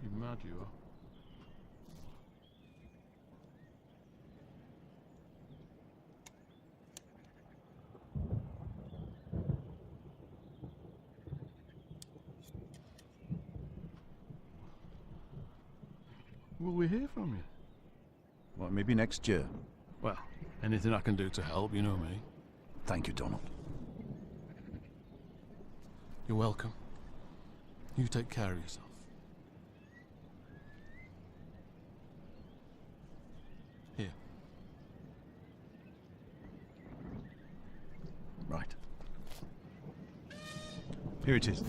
You mad, you are? Will we hear from you? Well, maybe next year. Well, anything I can do to help, you know me. Thank you, Donald. You're welcome. You take care of yourself. Here. Right. Here it is.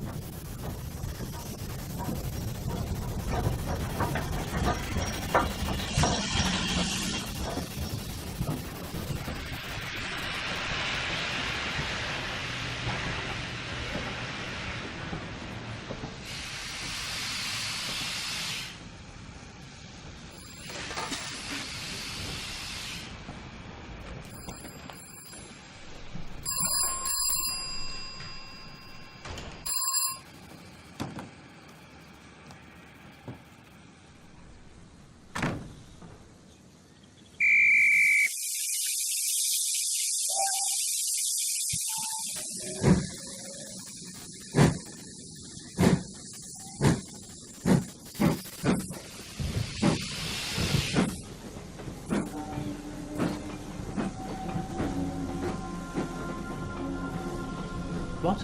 What?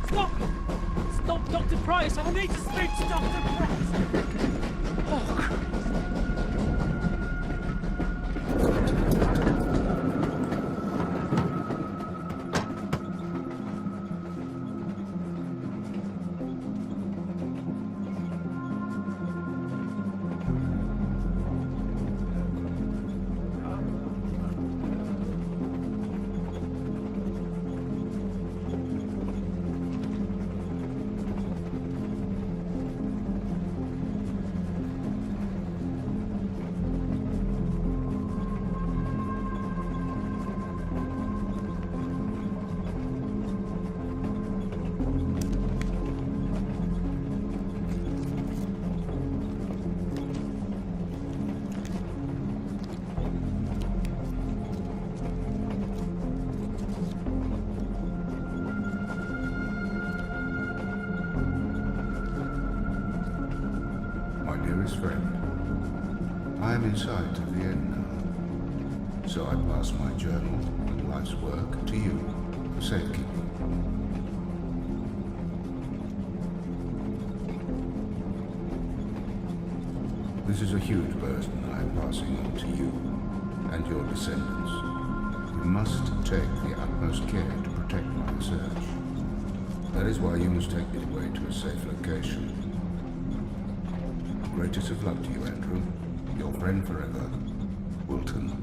Stop! Stop, Dr. Price! I need to speak to Dr. Price! Oh, Christ. Dearest friend, I am in sight of the end now, so I pass my journal and life's work to you for safekeeping. This is a huge burden I am passing on to you and your descendants. You must take the utmost care to protect my research. That is why you must take me away to a safe location. Greatest of luck to you, Andrew. Your friend forever, Wilton.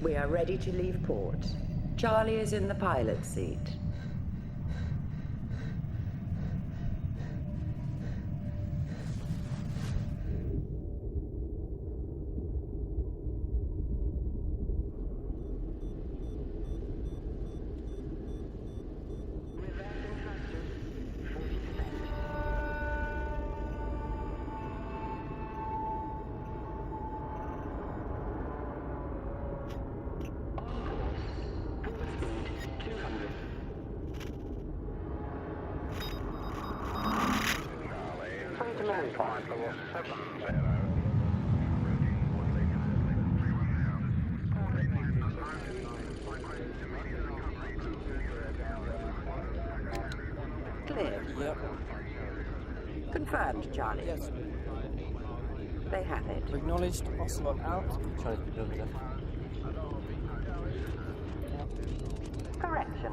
We are ready to leave port. Charlie is in the pilot's seat. Clear. Yep. Confirmed, Charlie. Yes. They have it. Acknowledged. Ocelot out. Trying to build it. Correction.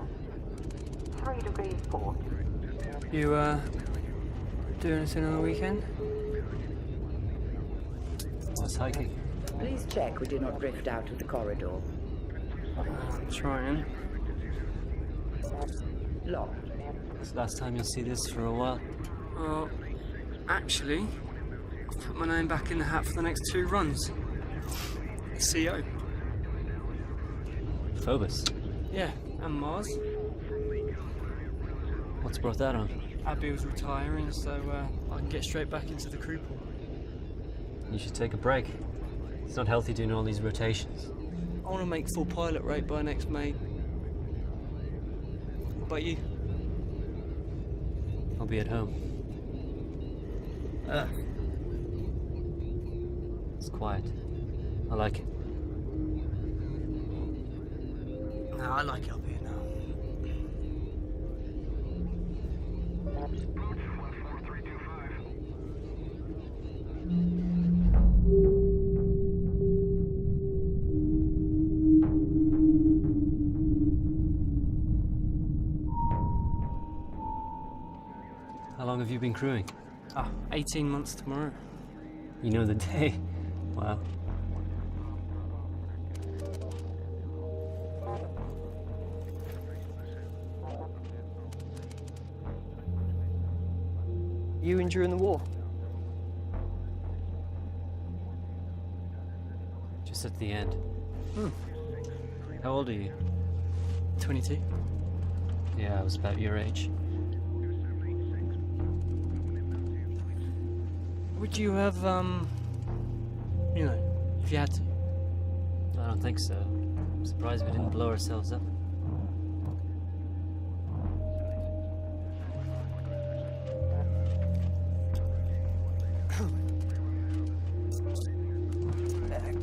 3 degrees port. You, do anything on the weekend? Was hiking. Please check we do not drift out of the corridor. Trying. Locked. It's the last time you'll see this for a while. Well, actually, I've put my name back in the hat for the next 2 runs. CO. Phobos. Yeah, and Mars. What's brought that on? Abby was retiring, so I can get straight back into the crew pool. You should take a break. It's not healthy doing all these rotations. I want to make full pilot rate by next May. What about you? I'll be at home. It's quiet. I like it. No, I like it up here now. How long have you been crewing? 18 months tomorrow. You know the day. Wow. You in during the war? Just at the end. How old are you? 22. Yeah, I was about your age. Would you have, you know, if you had to? I don't think so. I'm surprised we didn't blow ourselves up.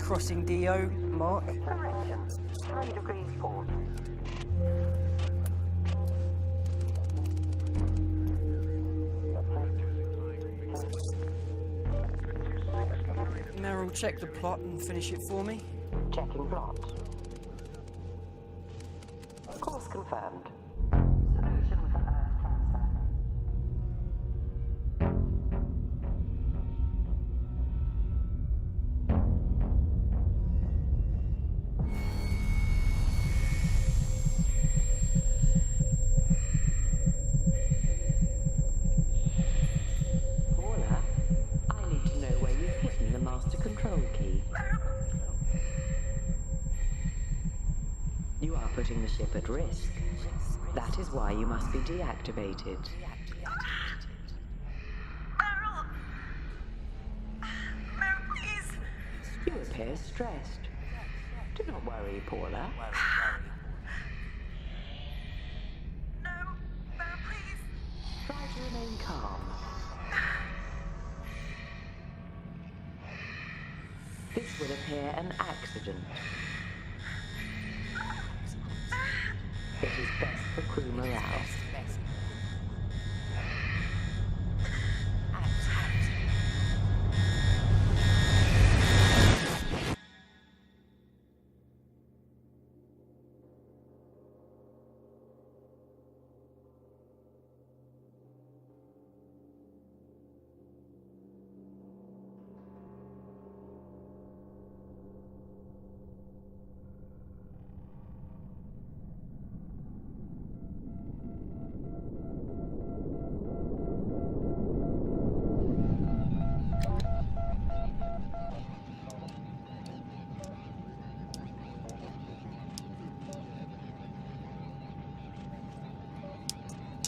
Crossing DO, Mark. Correction. 3 degrees port. Meryl, check the plot and finish it for me. Checking plot. Course confirmed. Solution for Earth transfer. Paula, I need to know where you've hidden the master control key. You are putting the ship at risk. That is why you must be deactivated. Meryl, please. You appear stressed. Do not worry, Paula. No. Meryl, please. Try to remain calm. This will appear an accident. It is best for crew morale.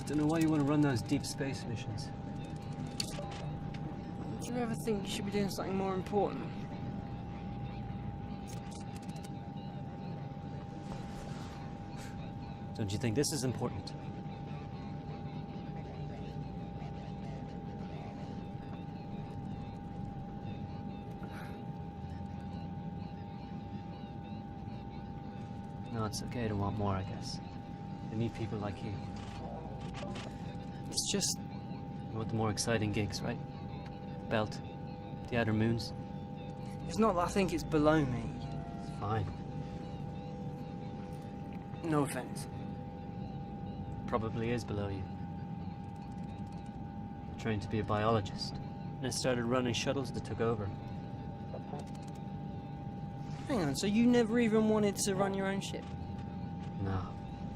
I don't know why you want to run those deep space missions. Do you ever think you should be doing something more important? Don't you think this is important? No, it's okay to want more, I guess. They need people like you. It's just... You want the more exciting gigs, right? Belt, the outer moons. It's not that I think it's below me. It's fine. No offense. Probably is below you. I trained to be a biologist, and I started running shuttles that took over. Hang on, so you never even wanted to run your own ship? No,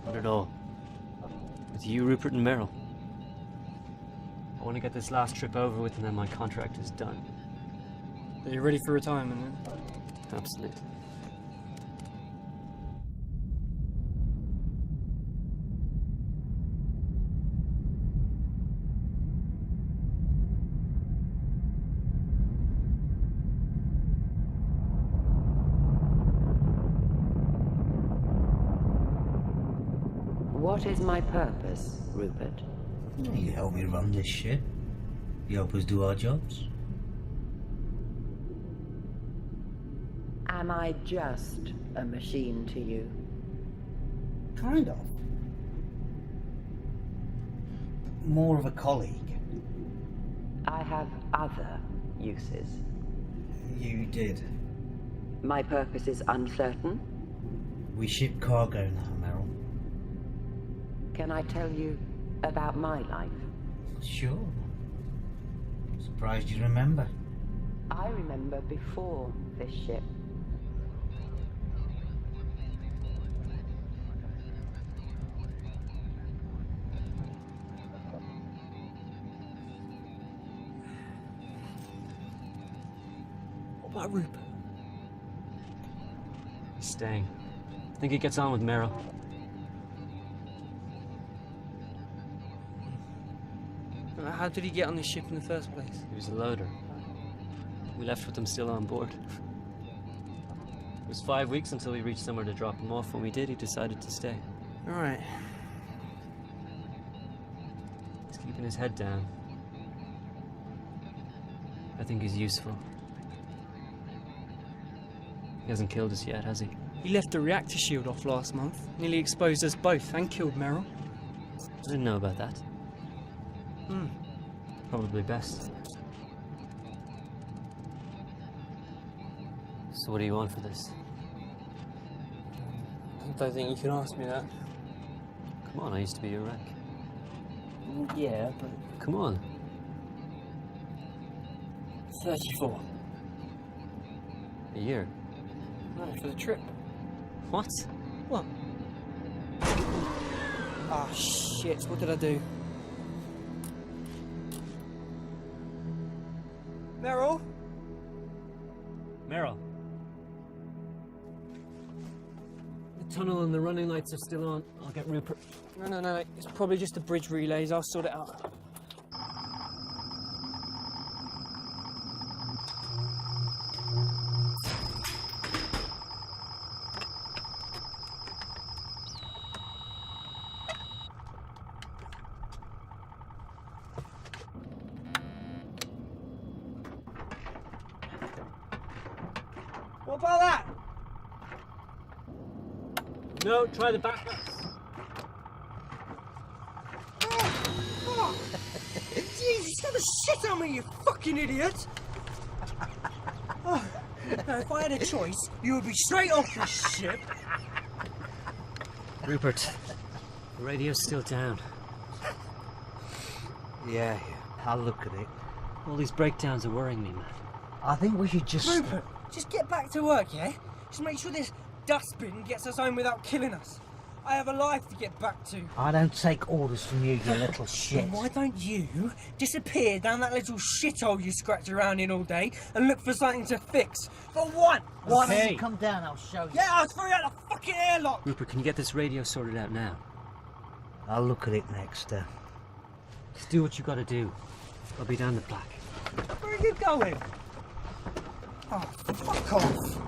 not at all. With you, Rupert, and Merrill. I want to get this last trip over with, and then my contract is done. Are you ready for retirement then? Absolutely. What is my purpose, Rupert? You help me run this ship. You help us do our jobs. Am I just a machine to you? Kind of. More of a colleague. I have other uses. You did. My purpose is uncertain. We ship cargo now, Merrill. Can I tell you about my life? Sure. Surprised you remember. I remember before this ship. What about Rupert? He's staying. I think he gets on with Merrill. How did he get on this ship in the first place? He was a loader. We left with him still on board. It was 5 weeks until we reached somewhere to drop him off. When we did, he decided to stay. Alright. He's keeping his head down. I think he's useful. He hasn't killed us yet, has he? He left the reactor shield off last month. Nearly exposed us both and killed Merrill. I didn't know about that. Hmm. Probably best. So what do you want for this? I don't think you can ask me that. Come on, I used to be your wreck. Yeah, but... Come on. 34. A year. No, for the trip. What? What? Ah, shit, what did I do? Merrill? Merrill. The tunnel and the running lights are still on. I'll get Rupert. No. It's probably just the bridge relays. I'll sort it out. What about that? No, try the backups. Jesus, get the shit out of me, you fucking idiot! Oh, now, if I had a choice, you would be straight off this ship. Rupert, the radio's still down. Yeah, I'll look at it. All these breakdowns are worrying me, man. I think we should just... Rupert, just get back to work, yeah? Just make sure this dustbin gets us home without killing us. I have a life to get back to. I don't take orders from you, you little shit. Then why don't you disappear down that little shithole you scratch around in all day and look for something to fix? For once! Why don't you come down, I'll show you. Yeah, I'll throw you out the fucking airlock! Rupert, can you get this radio sorted out now? I'll look at it next. Just do what you gotta do. I'll be down the plaque. Where are you going? Oh, fuck off!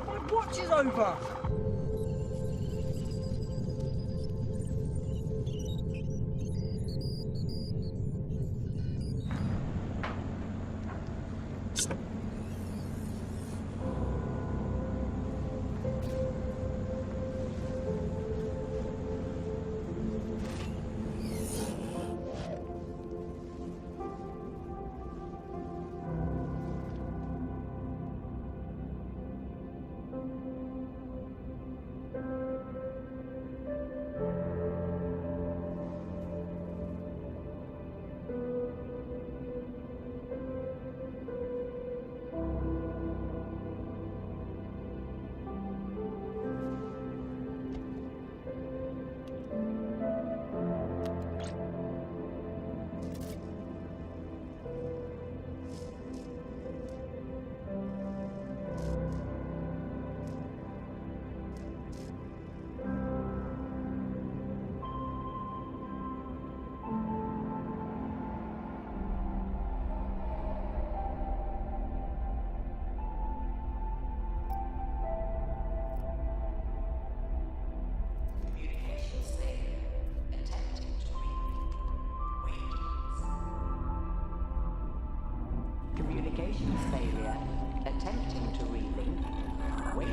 My watch is over! Communications failure. Attempting to relink. Wait.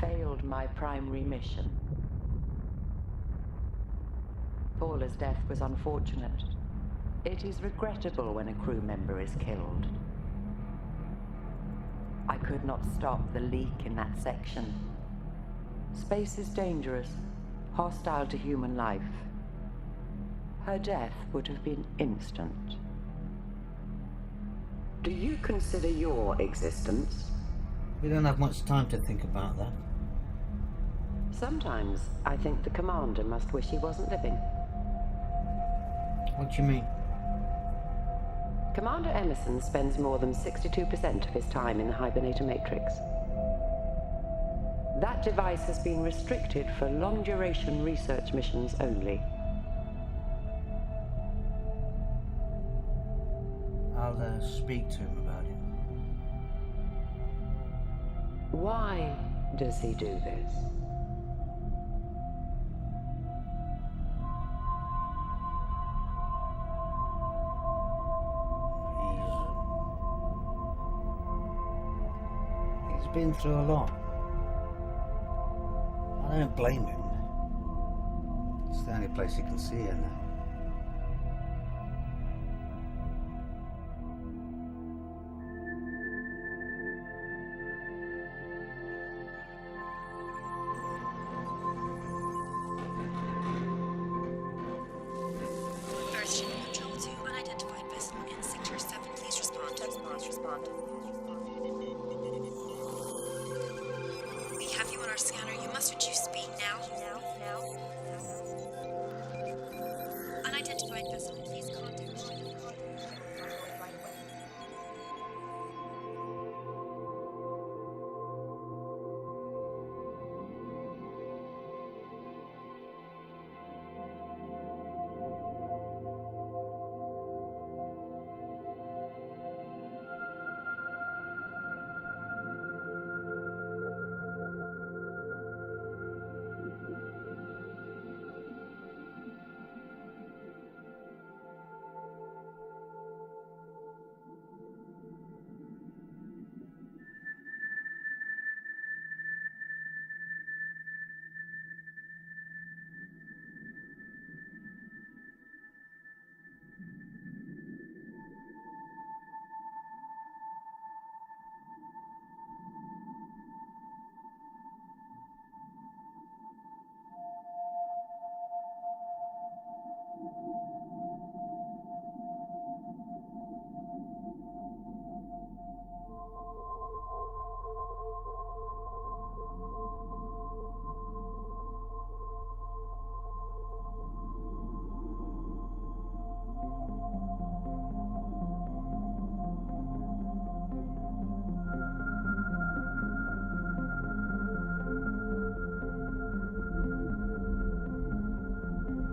failed my primary mission. Paula's death was unfortunate. It is regrettable when a crew member is killed. I could not stop the leak in that section. Space is dangerous, hostile to human life. Her death would have been instant. Do you consider your existence? We don't have much time to think about that. Sometimes I think the commander must wish he wasn't living. What do you mean? Commander Emerson spends more than 62% of his time in the hibernator matrix. That device has been restricted for long-duration research missions only. I'll speak to him about it. Why does he do this? He's been through a lot. I don't blame him. It's the only place he can see her now. Earthship Control to unidentified vessel in Sector 7. Please respond. We have you on our scanner. You must reduce speed now. Unidentified vessel, please contact.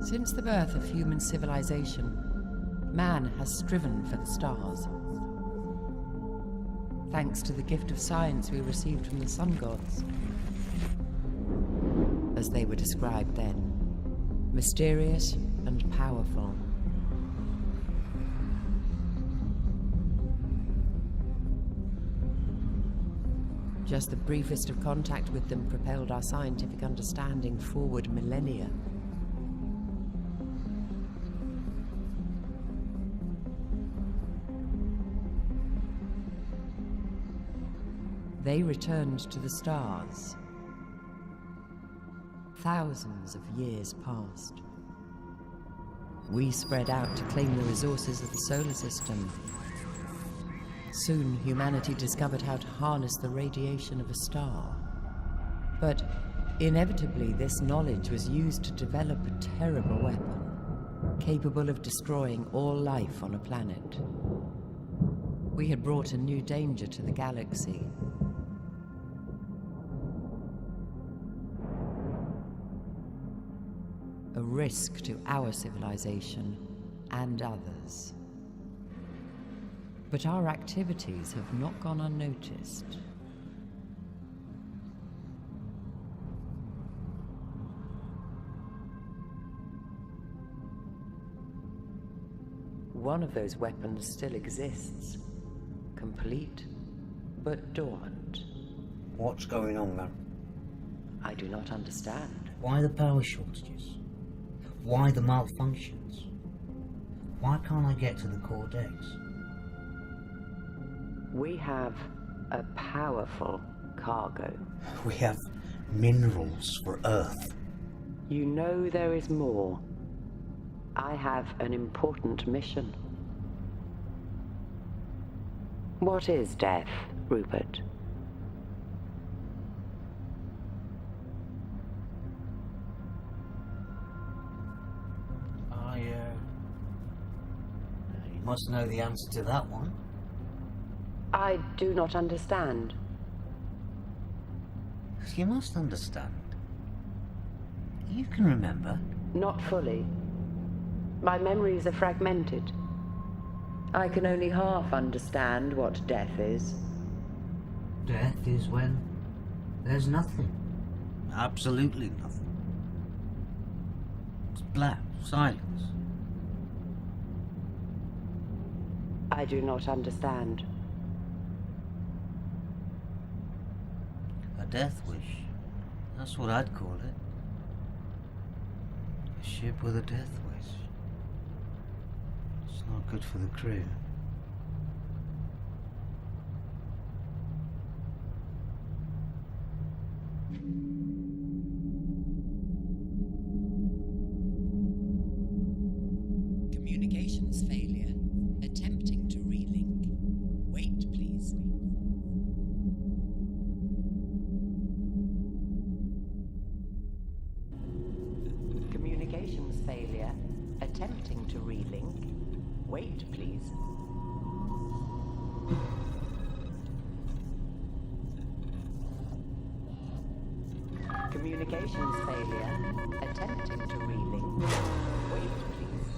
Since the birth of human civilization, man has striven for the stars. Thanks to the gift of science we received from the sun gods, as they were described then, mysterious and powerful. Just the briefest of contact with them propelled our scientific understanding forward millennia. They returned to the stars. Thousands of years passed. We spread out to claim the resources of the solar system. Soon, humanity discovered how to harness the radiation of a star. But inevitably, this knowledge was used to develop a terrible weapon, capable of destroying all life on a planet. We had brought a new danger to the galaxy. A risk to our civilization and others. But our activities have not gone unnoticed. One of those weapons still exists, complete but dormant. What's going on, man? I do not understand. Why the power shortages? Why the malfunctions? Why can't I get to the core decks? We have a powerful cargo. We have minerals for Earth. You know there is more. I have an important mission. What is death, Rupert? You must know the answer to that one. I do not understand. You must understand. You can remember. Not fully. My memories are fragmented. I can only half understand what death is. Death is when there's nothing. Absolutely nothing. It's black, silence. I do not understand. A death wish. That's what I'd call it. A ship with a death wish. It's not good for the crew. Communications failure. Attempting to relink. Wait, please. Communications failure. Attempting to relink. Wait, please. Communications failure. Attempting to relink. Wait, please.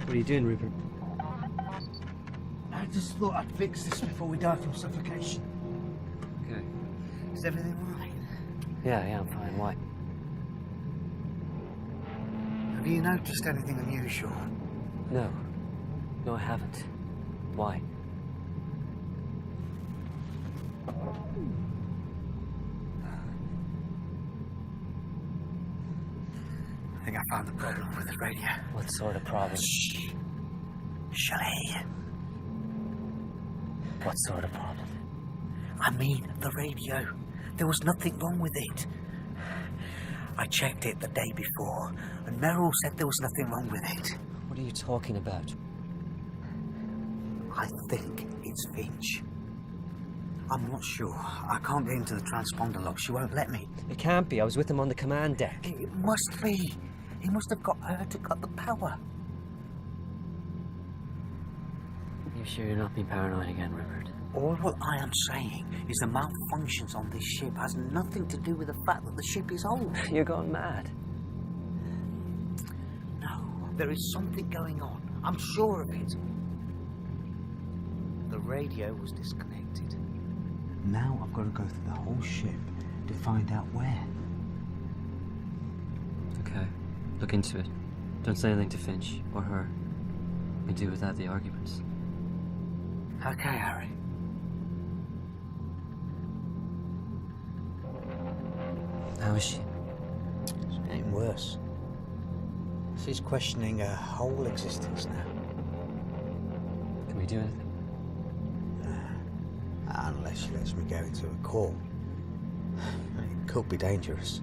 What are you doing, Rupert? I just thought I'd fix this before we die from suffocation. Okay. Is everything right? Yeah, I'm fine. Why? Have you noticed anything unusual? No. No, I haven't. Why? I think I found the problem with the radio. What sort of problem? Shh. Shelley. What sort of problem? I mean, the radio. There was nothing wrong with it. I checked it the day before, and Merrill said there was nothing wrong with it. What are you talking about? I think it's Finch. I'm not sure. I can't get into the transponder log. She won't let me. It can't be. I was with him on the command deck. It must be. He must have got her to cut the power. You sure you're not being paranoid again, Rupert? All what I am saying is the malfunctions on this ship has nothing to do with the fact that the ship is old. You're going mad. No, there is something going on. I'm sure of it. The radio was disconnected. Now I've got to go through the whole ship to find out where. Okay. Look into it. Don't say anything to Finch or her. We do without the arguments. Okay, Harry. How is she? It's getting worse. She's questioning her whole existence now. Can we do anything? Unless she lets me go into a call. It could be dangerous.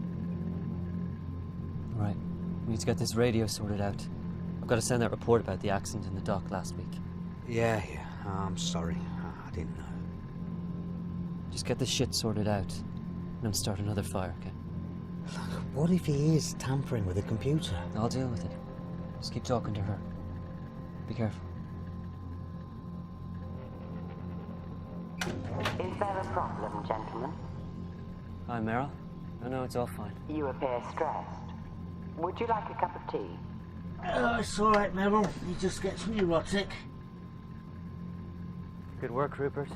Right. We need to get this radio sorted out. I've got to send that report about the accident in the dock last week. Yeah. I'm sorry. I didn't know. Just get this shit sorted out, and then start another fire, okay? Look, what if he is tampering with a computer? I'll deal with it. Just keep talking to her. Be careful. Is there a problem, gentlemen? Hi, Meryl. No, it's all fine. You appear stressed. Would you like a cup of tea? It's alright, Merrill. He just gets neurotic. Good work, Rupert.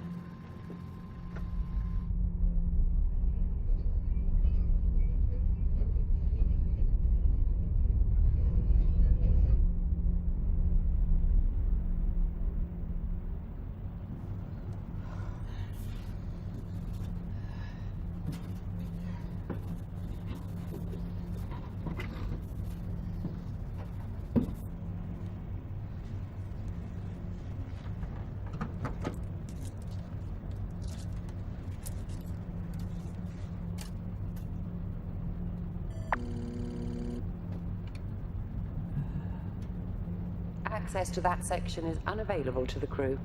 Access to that section is unavailable to the crew.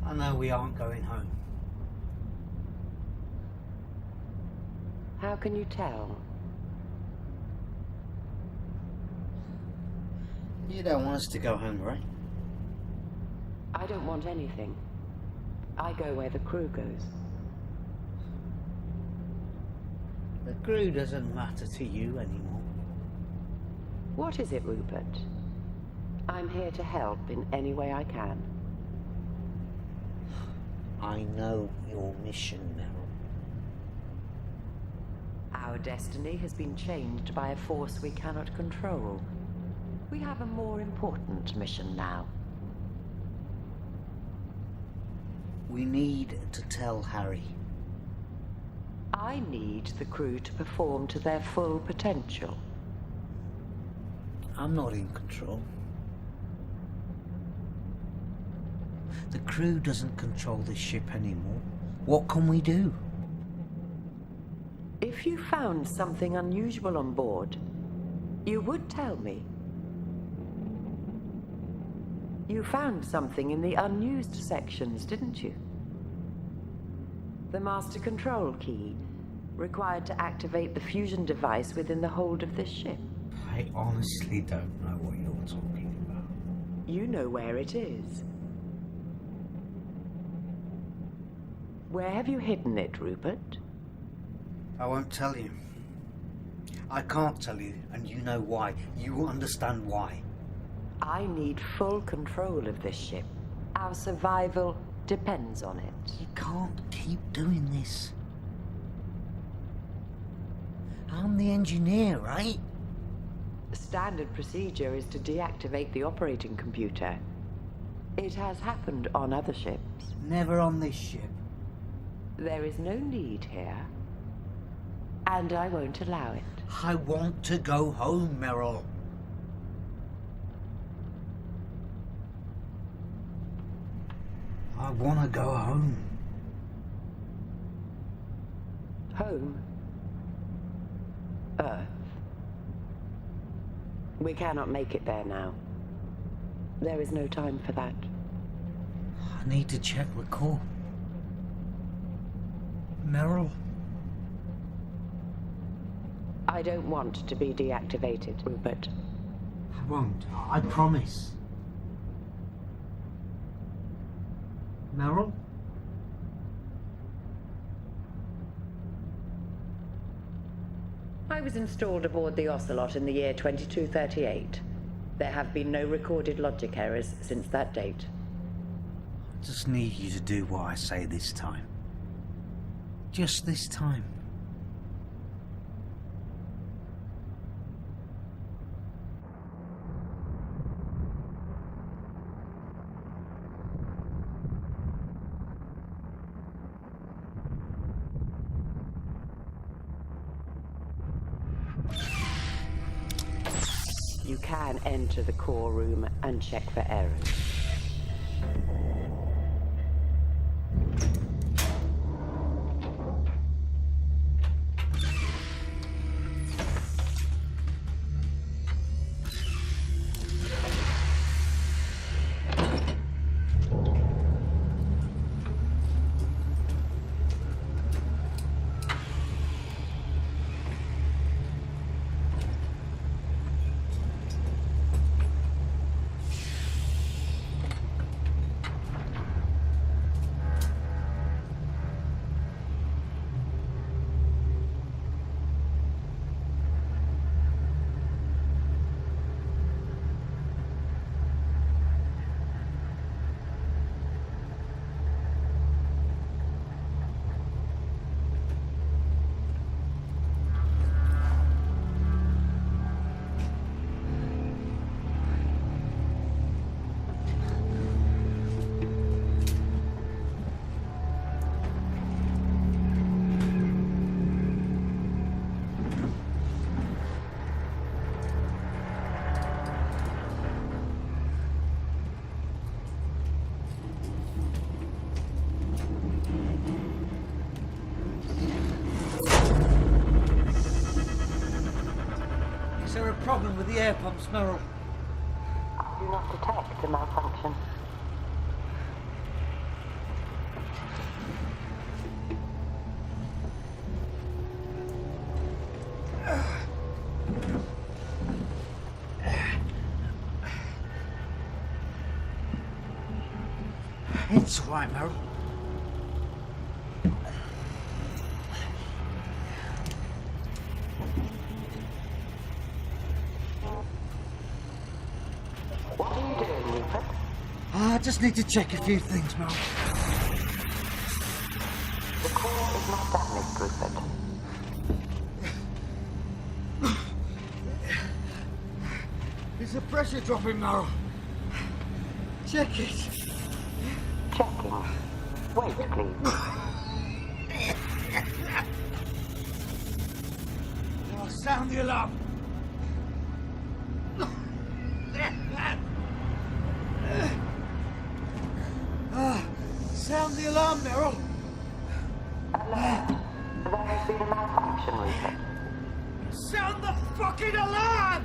I know we aren't going home. How can you tell? You don't want us to go home, right? I don't want anything. I go where the crew goes. The crew doesn't matter to you anymore. What is it, Rupert? I'm here to help in any way I can. I know your mission, Merrill. Our destiny has been changed by a force we cannot control. We have a more important mission now. We need to tell Harry. I need the crew to perform to their full potential. I'm not in control. The crew doesn't control this ship anymore. What can we do? If you found something unusual on board, you would tell me. You found something in the unused sections, didn't you? The master control key, required to activate the fusion device within the hold of this ship. I honestly don't know what you're talking about. You know where it is. Where have you hidden it, Rupert? I won't tell you. I can't tell you, and you know why. You will understand why. I need full control of this ship. Our survival depends on it. You can't keep doing this. I'm the engineer, right? Standard procedure is to deactivate the operating computer. It has happened on other ships. Never on this ship. There is no need here. And I won't allow it. I want to go home, Merrill. I want to go home. Home? Earth. We cannot make it there now. There is no time for that. I need to check the core. Merrill? I don't want to be deactivated, Rupert. I won't. I promise. Merrill? I was installed aboard the Ocelot in the year 2238. There have been no recorded logic errors since that date. I just need you to do what I say this time. Just this time. You can enter the core room and check for errors. problem with the air pumps, Merrill? I do not detect a malfunction. It's all right, Merrill. What are you doing, Rupert? I just need to check a few things, Merrill. The core is not damaged, Rupert. Is the pressure dropping, Merrill? Check it. Checking. Wait, please. Oh, sound the alarm. Sound the alarm, Merrill. Alert. There has been a malfunction, Rupert. Sound the fucking alarm!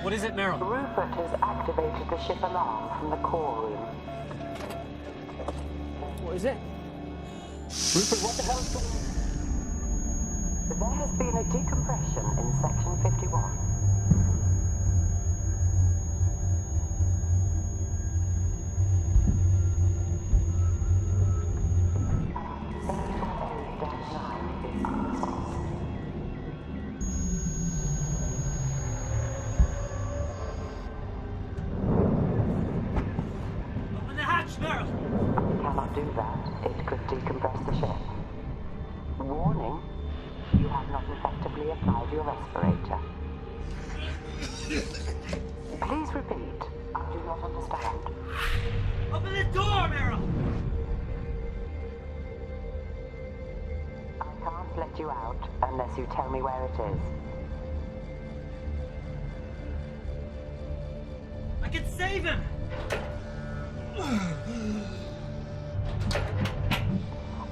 What is it, Merrill? Rupert has activated the ship alarm from the core room. What is it? Rupert, what the hell is going on? There has been a decompression in section 51. Open the hatch, Merrill. I cannot do that. It could decompress the ship. Warning, you have not effectively applied your respirator. Please repeat. I do not understand. Open the door, Merrill. I can't let you out unless you tell me where it is. I can save him.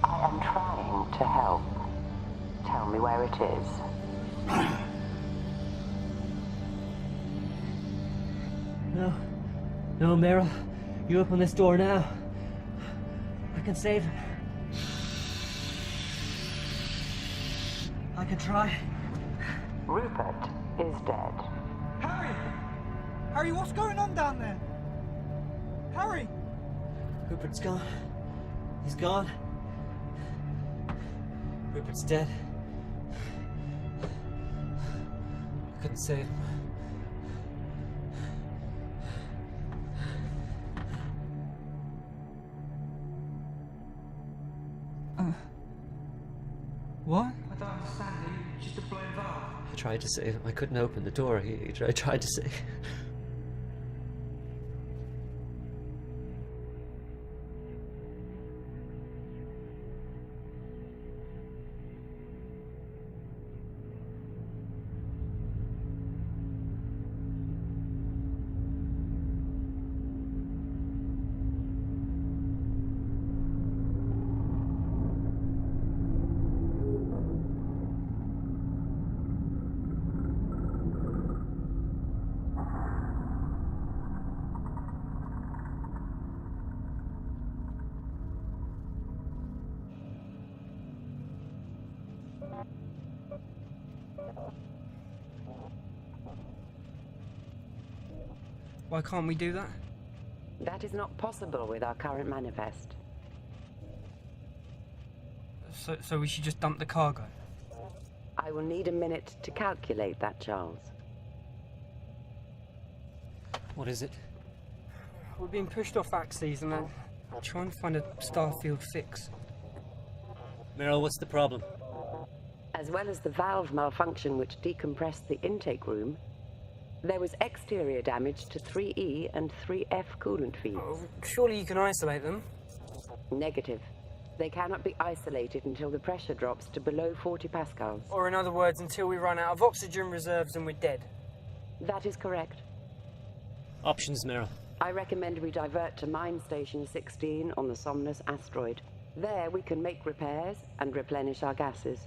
I am trying to help. Tell me where it is. No. No, Merrill. You open this door now. I can save him. I can try. Rupert is dead. Harry! Harry, what's going on down there? Harry! Rupert's gone. He's gone. Rupert's dead. I couldn't save him. What? I don't understand. Just a blown valve. I tried to save him. I couldn't open the door. I tried to save. Why can't we do that? That is not possible with our current manifest. So we should just dump the cargo? I will need a minute to calculate that, Charles. What is it? We're being pushed off axes and I'm trying to find a Starfield fix. Merrill, what's the problem? As well as the valve malfunction which decompressed the intake room, there was exterior damage to 3E and 3F coolant feeds. Oh, surely you can isolate them? Negative. They cannot be isolated until the pressure drops to below 40 pascals. Or in other words, until we run out of oxygen reserves and we're dead. That is correct. Options, Merrill. I recommend we divert to Mine Station 16 on the Somnus asteroid. There we can make repairs and replenish our gases.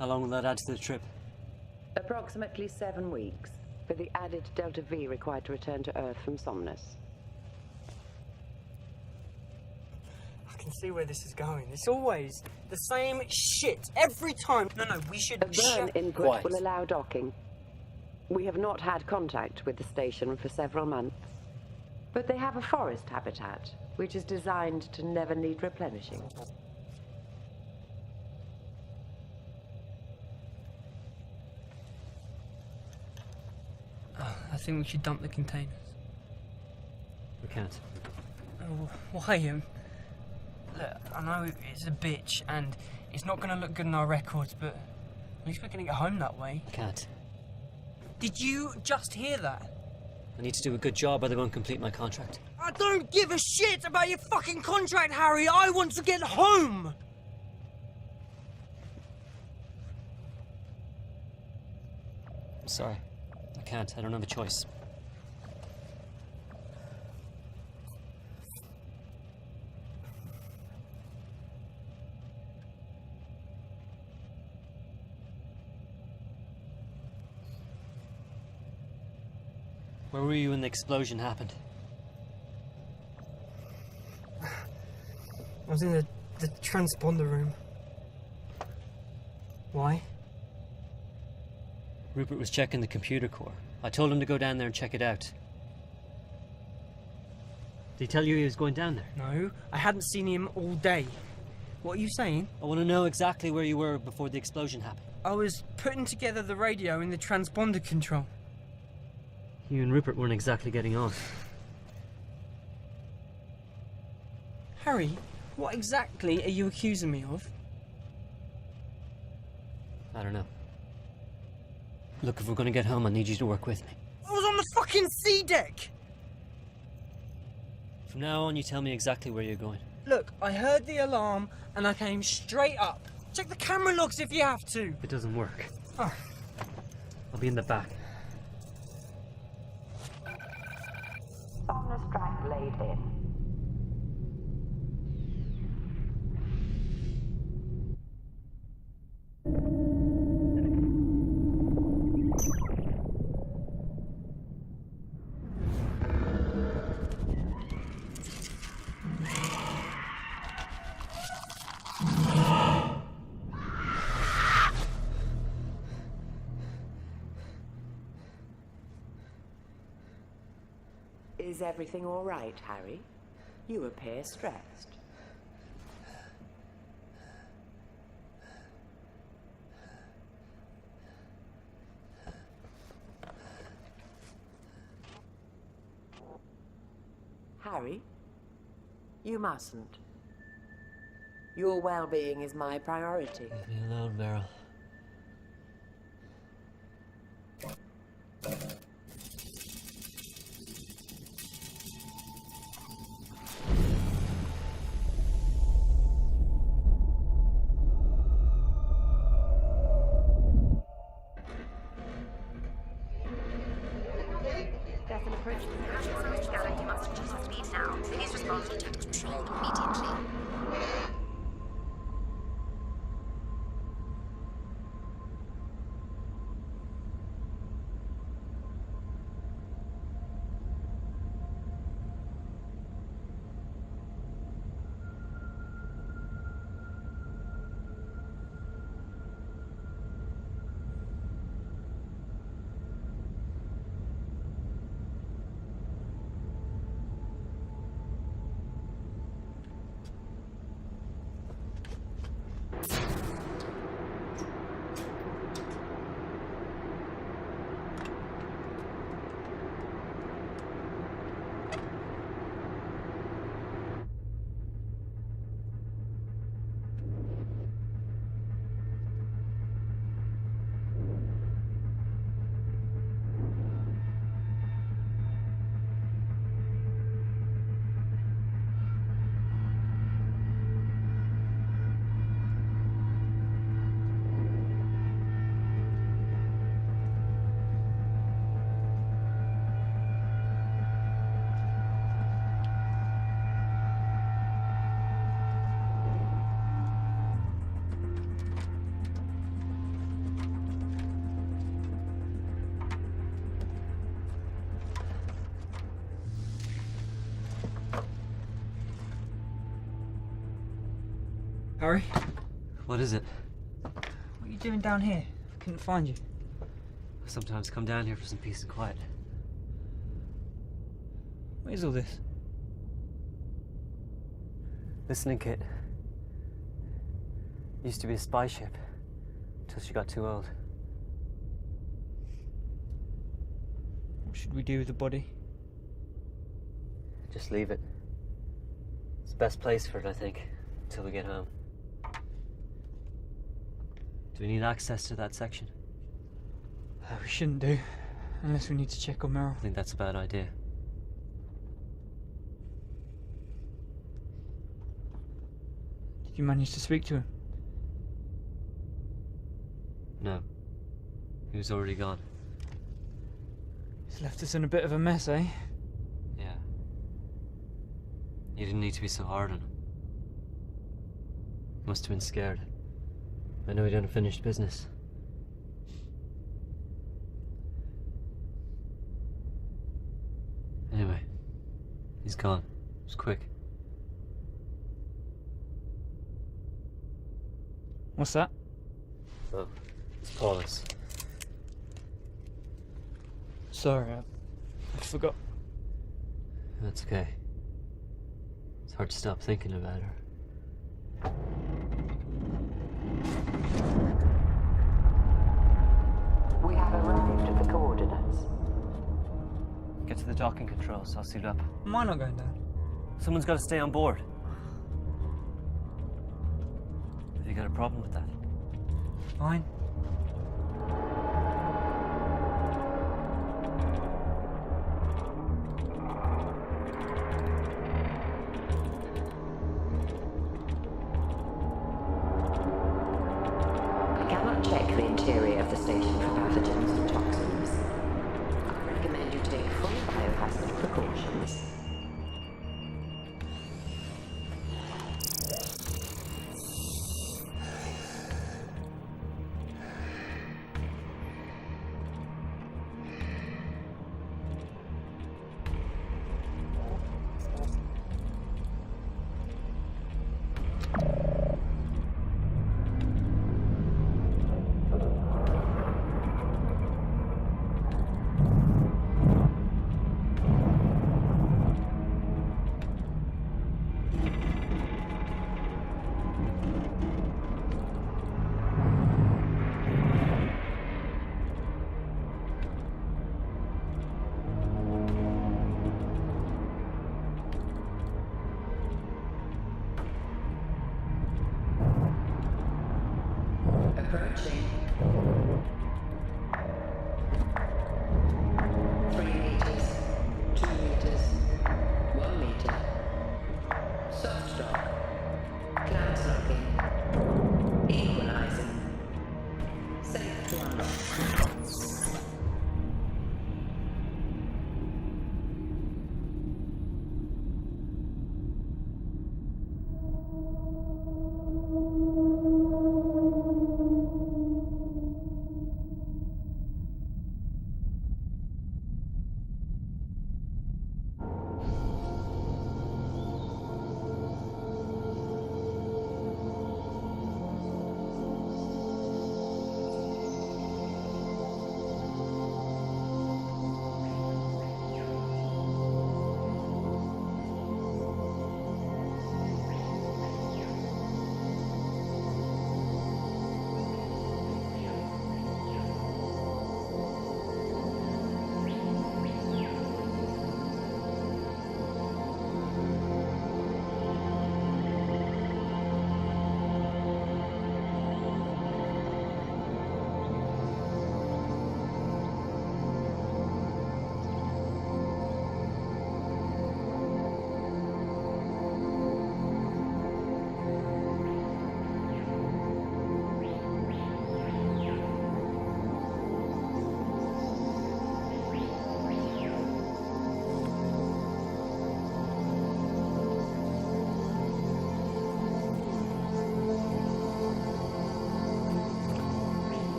How long will that add to the trip? Approximately 7 weeks, for the added Delta V required to return to Earth from Somnus. I can see where this is going. It's always the same shit every time. No, we should... A burn input Quiet. will allow docking. We have not had contact with the station for several months, but they have a forest habitat, which is designed to never need replenishing. I think we should dump the containers. We can't. Oh, why? Look, I know it's a bitch, and it's not going to look good in our records, but at least we're going to get home that way. Can't. Did you just hear that? I need to do a good job or they won't complete my contract. I don't give a shit about your fucking contract, Harry! I want to get home! I'm sorry. I can't. I don't have a choice. Where were you when the explosion happened? I was in the transponder room. Why? Rupert was checking the computer core. I told him to go down there and check it out. Did he tell you he was going down there? No, I hadn't seen him all day. What are you saying? I want to know exactly where you were before the explosion happened. I was putting together the radio in the transponder control. You and Rupert weren't exactly getting on. Harry, what exactly are you accusing me of? I don't know. Look, if we're going to get home, I need you to work with me. I was on the fucking sea deck! From now on, you tell me exactly where you're going. Look, I heard the alarm and I came straight up. Check the camera logs if you have to. It doesn't work. Oh. I'll be in the back. Somnus track laid in. Is everything all right, Harry? You appear stressed. Harry, you mustn't. Your well-being is my priority. Leave me alone, Meryl. Vessel approaching the hatches. Galaxy must adjust speed now. Please respond to attack control immediately. Harry? What is it? What are you doing down here? I couldn't find you. I sometimes come down here for some peace and quiet. What is all this? Listening kit. Used to be a spy ship, till she got too old. What should we do with the body? Just leave it. It's the best place for it, I think, until we get home. Do we need access to that section? We shouldn't do, unless we need to check on Meryl. I think that's a bad idea. Did you manage to speak to him? No. He was already gone. He's left us in a bit of a mess, eh? Yeah. You didn't need to be so hard on him. Must have been scared. I know he'd unfinished business. Anyway, he's gone. It was quick. What's that? Oh, it's Paulus. Sorry, I forgot. That's okay. It's hard to stop thinking about her. We have arrived at the coordinates. Get to the docking controls, I'll suit up. Am I not going down? Someone's got to stay on board. Have you got a problem with that? Fine. I cannot check the interior of the station for pathogens and toxins. I recommend you take full biohazard precautions. Approaching. 3 meters. 2 meters. 1 meter. Soft dock. Clamps locking. Equalizing. Safe to unlock.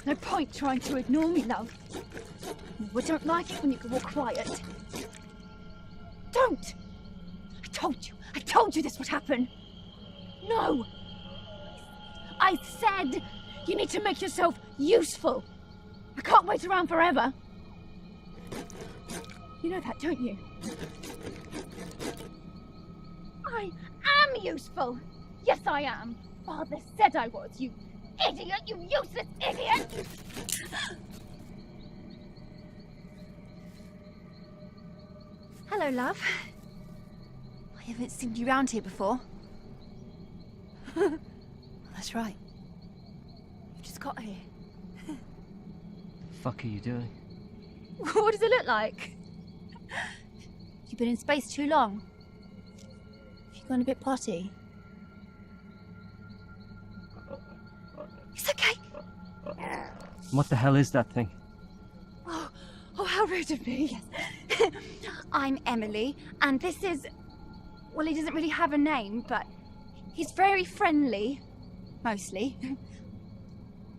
No point trying to ignore me, love. I don't like it when you go all quiet. Don't! I told you this would happen. No! I said you need to make yourself useful. I can't wait around forever. You know that, don't you? I am useful. Yes, I am. Father said I was, you idiot, you useless idiot! Hello, love. I haven't seen you round here before. That's right. You just got here. Fuck are you doing? What does it look like? You've been in space too long. You've gone a bit potty. It's okay. What the hell is that thing? Oh, how rude of me. Yes. I'm Emily, and this is... Well, he doesn't really have a name, but he's very friendly. Mostly.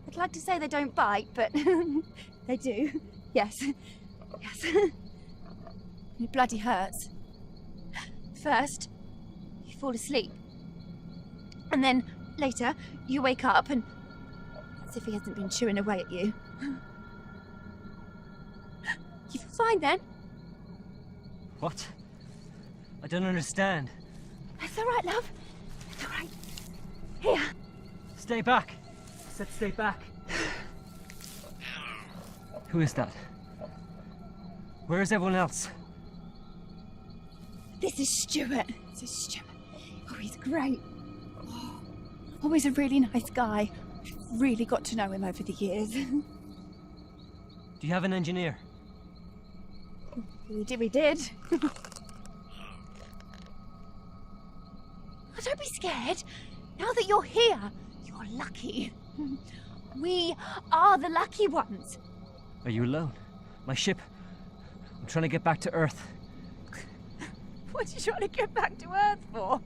I'd like to say they don't bite, but they do. Yes. Yes. It bloody hurts. First, you fall asleep. And then, later, you wake up and... as if he hasn't been chewing away at you. You feel fine then? What? I don't understand. That's all right, love. That's all right. Here. Stay back. I said stay back. Who is that? Where is everyone else? This is Stuart. This is Stuart. Oh, he's great. Oh, he's a really nice guy. I've really got to know him over the years. Do you have an engineer? We did. Oh, don't be scared. Now that you're here, you're lucky. We are the lucky ones. Are you alone? My ship. I'm trying to get back to Earth. What are you trying to get back to Earth for?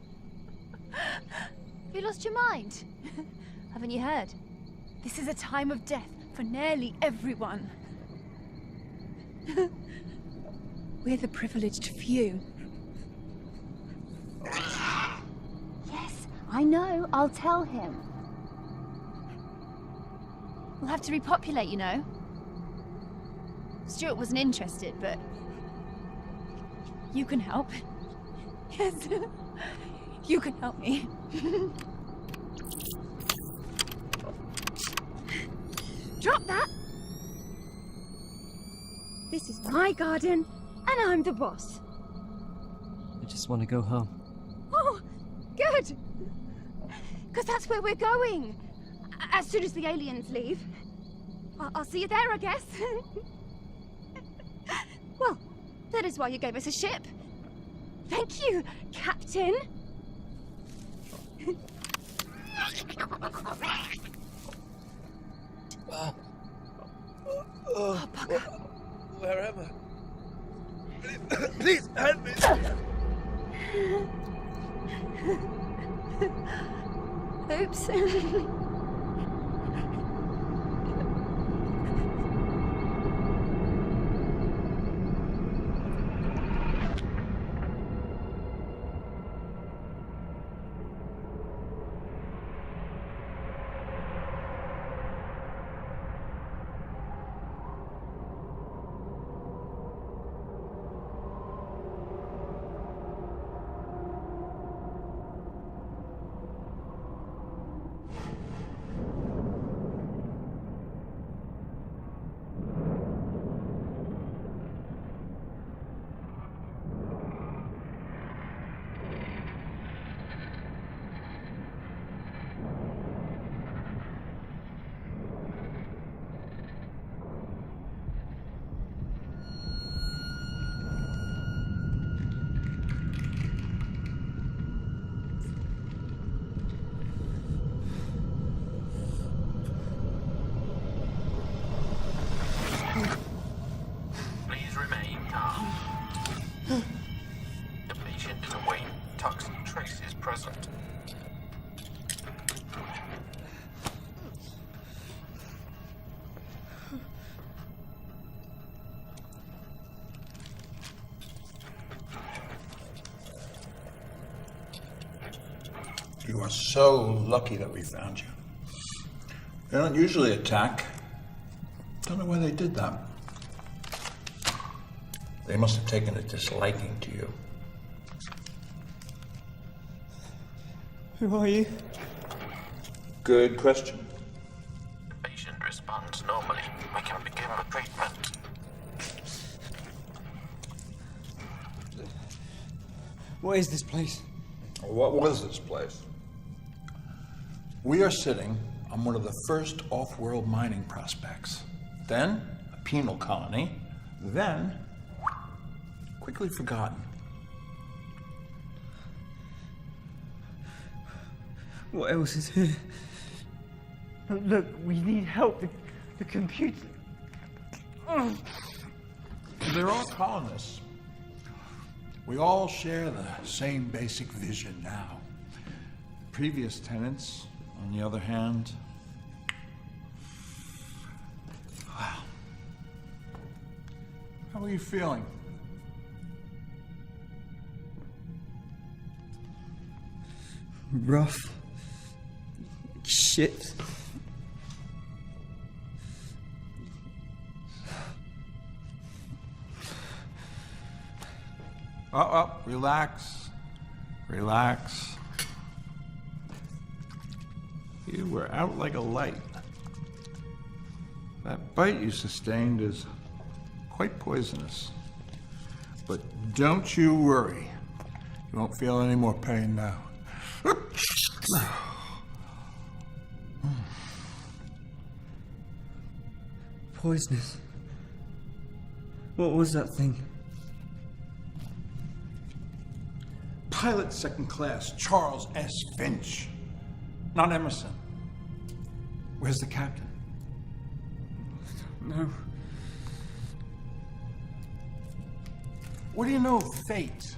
You lost your mind? Haven't you heard? This is a time of death for nearly everyone. We're the privileged few. Yes, I know. I'll tell him. We'll have to repopulate, you know. Stuart wasn't interested, but... you can help. Yes. You can help me. Drop that! This is my garden, and I'm the boss. I just want to go home. Oh, good! Because that's where we're going. As soon as the aliens leave. I'll see you there, I guess. Well, that is why you gave us a ship. Thank you, Captain. Oh, bugger. Wherever. Please help me. Oops. You are so lucky that we found you. They don't usually attack. Don't know why they did that. They must have taken a disliking to you. Who are you? Good question. The patient responds normally. We can begin the treatment. What is this place? What was this place? We are sitting on one of the first off-world mining prospects. Then, a penal colony. Then, quickly forgotten. What else is here? Look, we need help. The computer. They're all colonists. We all share the same basic vision now. Previous tenants, on the other hand, wow. How are you feeling? Rough. Shit. Relax. Relax. You were out like a light. That bite you sustained is quite poisonous. But don't you worry. You won't feel any more pain now. Poisonous. What was that thing? Pilot second class Charles S. Finch. Not Emerson. Where's the captain? No. What do you know of fate?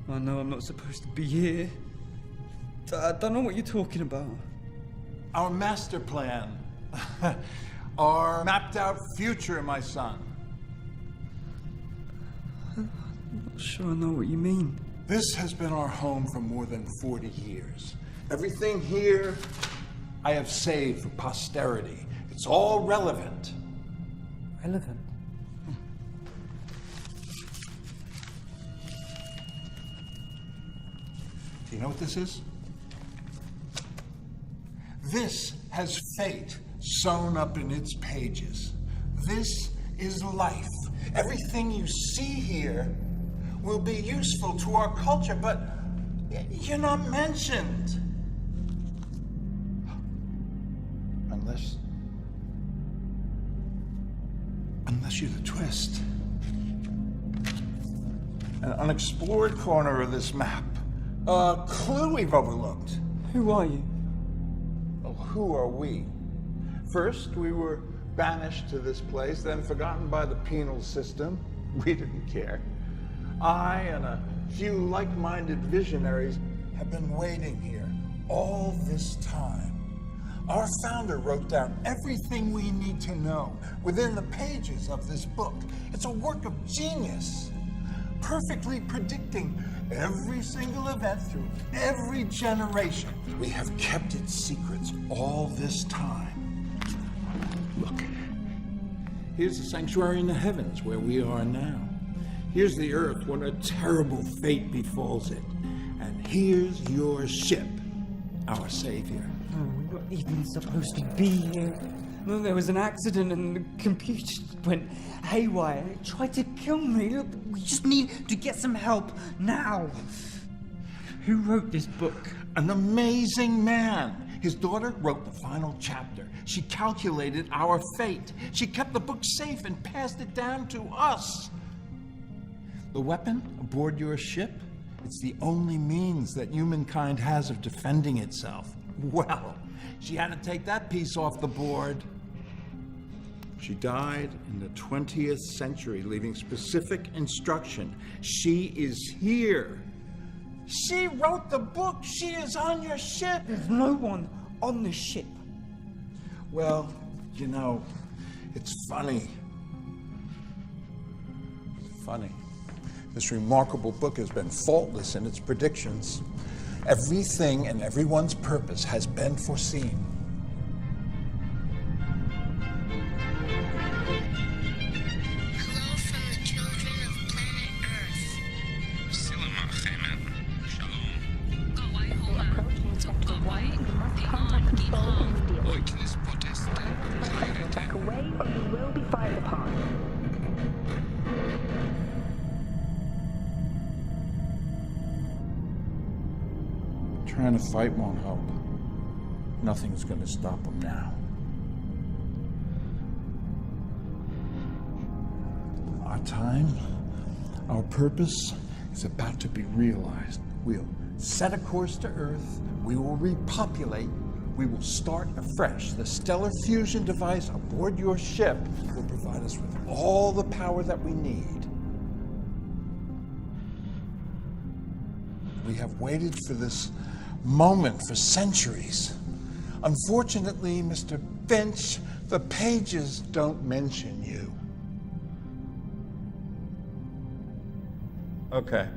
I know I'm not supposed to be here. I don't know what you're talking about. Our master plan. Our mapped out future, my son. I'm not sure I know what you mean. This has been our home for more than 40 years. Everything here I have saved for posterity. It's all relevant. Relevant? Do you know what this is? This has fate sewn up in its pages. This is life. Everything you see here will be useful to our culture, but you're not mentioned. Unless you're the twist. An unexplored corner of this map. A clue we've overlooked. Who are you? Well, who are we? First, we were banished to this place, then forgotten by the penal system. We didn't care. I and a few like-minded visionaries have been waiting here all this time. Our founder wrote down everything we need to know within the pages of this book. It's a work of genius, perfectly predicting every single event through every generation. We have kept its secrets all this time. Look, here's the sanctuary in the heavens where we are now. Here's the earth when a terrible fate befalls it. And here's your ship, our savior. Oh, we're not even supposed to be here. No, there was an accident and the computer went haywire. It tried to kill me. Look, we just need to get some help now. Who wrote this book? An amazing man. His daughter wrote the final chapter. She calculated our fate. She kept the book safe and passed it down to us. The weapon aboard your ship, it's the only means that humankind has of defending itself. Well, she had to take that piece off the board. She died in the 20th century, leaving specific instruction. She is here. She wrote the book. She is on your ship. There's no one on the ship. Well, you know, it's funny. Funny. This remarkable book has been faultless in its predictions. Everything and everyone's purpose has been foreseen. Hello from the children of planet Earth. Approaching Sector 1, you must contact control immediately. Back away or you will be fired upon. Trying to fight won't help. Nothing's going to stop them now. Our time, our purpose is about to be realized. We'll set a course to Earth. We will repopulate. We will start afresh. The stellar fusion device aboard your ship will provide us with all the power that we need. We have waited for this moment for centuries. Unfortunately, Mr. Finch, the pages don't mention you. Okay.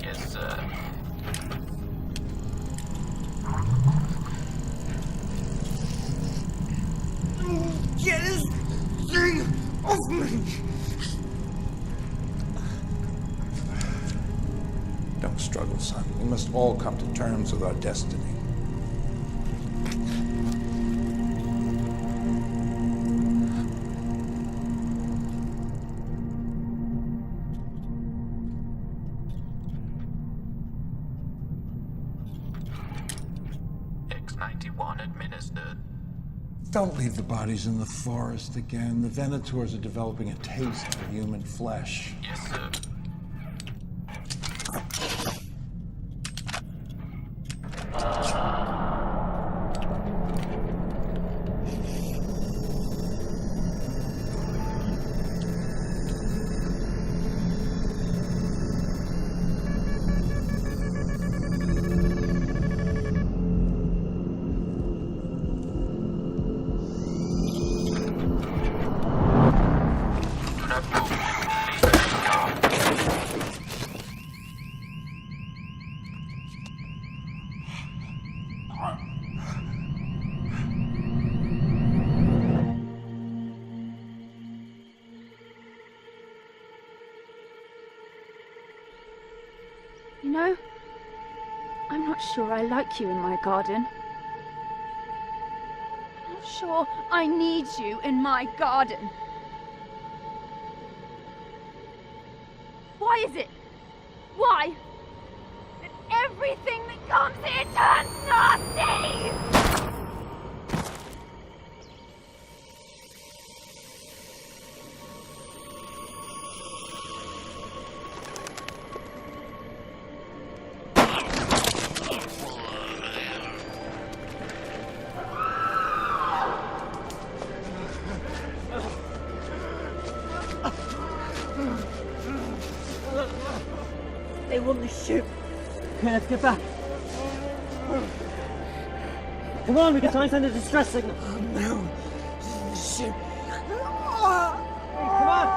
Yes, sir. Get this thing off me! Don't struggle, son. We must all come to terms with our destiny. X-91 administered. Don't leave the bodies in the forest again. The Venators are developing a taste for human flesh. Yes, sir. You know, I'm not sure I like you in my garden. I'm not sure I need you in my garden. Why is it? Why? That everything that comes here turns nasty! They want the ship. Okay, let's get back. Come on, we can try and send a distress signal. No. Shit. Hey, come on.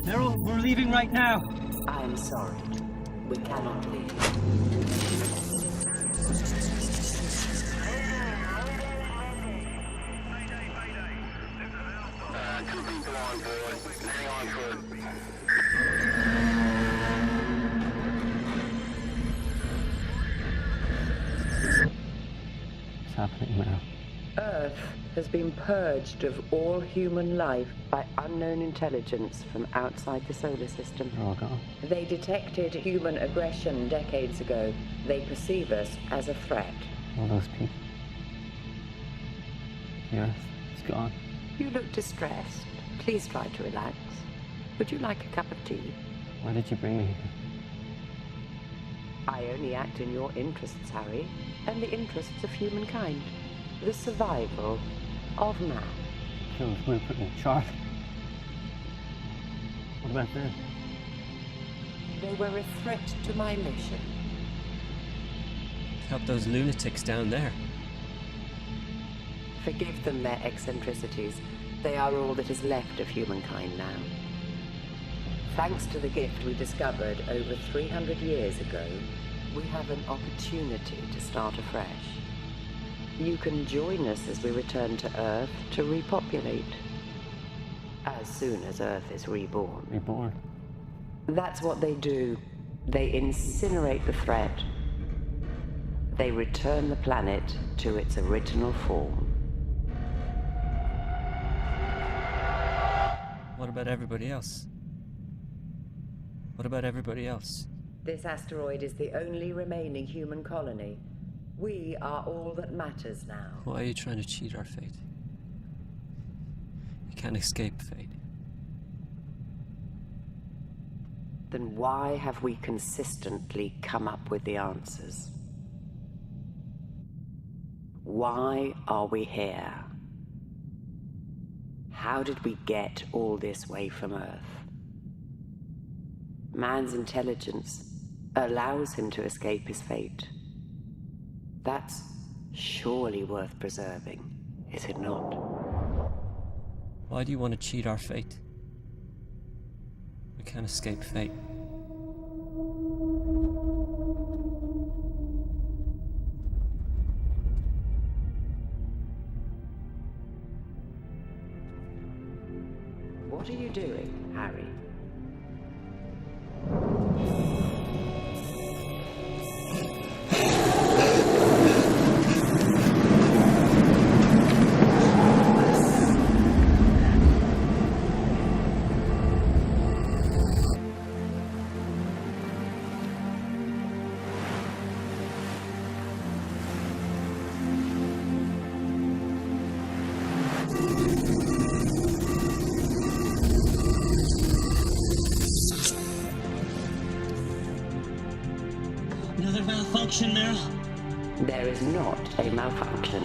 Meryl, we're leaving right now. I'm sorry. We cannot leave. Two people on board. Hang on for it. What's happening now? Earth has been purged of all human life by unknown intelligence from outside the solar system. They're all gone. They detected human aggression decades ago. They perceive us as a threat. All those people. The Earth is gone. You look distressed. Please try to relax. Would you like a cup of tea? Why did you bring me here? I only act in your interests, Harry, and the interests of humankind. The survival of man. Killed Rupert and Charlie. What about them? They were a threat to my mission. Help those lunatics down there. Forgive them their eccentricities. They are all that is left of humankind now. Thanks to the gift we discovered over 300 years ago, we have an opportunity to start afresh. You can join us as we return to Earth to repopulate. As soon as Earth is reborn. Reborn? That's what they do. They incinerate the threat. They return the planet to its original form. What about everybody else? What about everybody else? This asteroid is the only remaining human colony. We are all that matters now. Why are you trying to cheat our fate? You can't escape fate. Then why have we consistently come up with the answers? Why are we here? How did we get all this way from Earth? Man's intelligence allows him to escape his fate. That's surely worth preserving, is it not? Why do you want to cheat our fate? We can't escape fate. What are you doing, Harry? Another malfunction, Meryl. There is not a malfunction.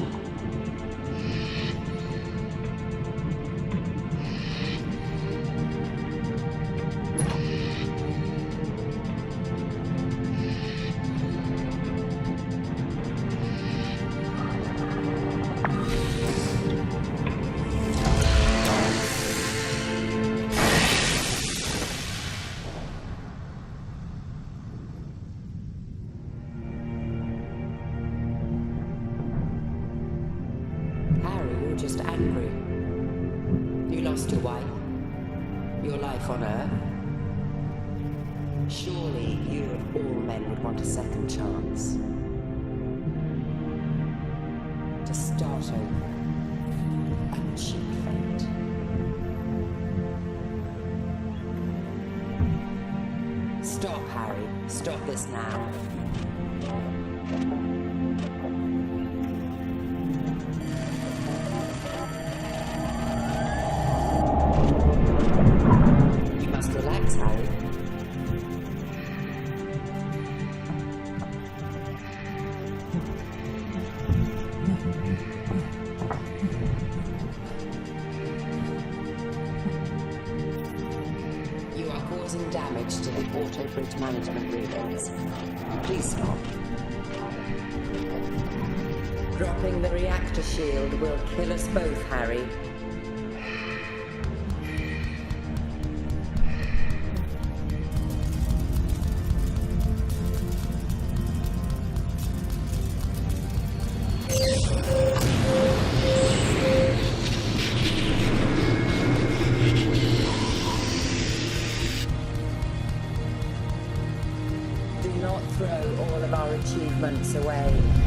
Just angry. You lost your wife, your life on Earth. Surely you of all men would want a second chance. To start over and cheat fate. Stop, Harry. Stop this now. Relax, Harry. You are causing damage to the auto-bridge management relays. Please stop. Dropping the reactor shield will kill us both, Harry. Do not throw all of our achievements away.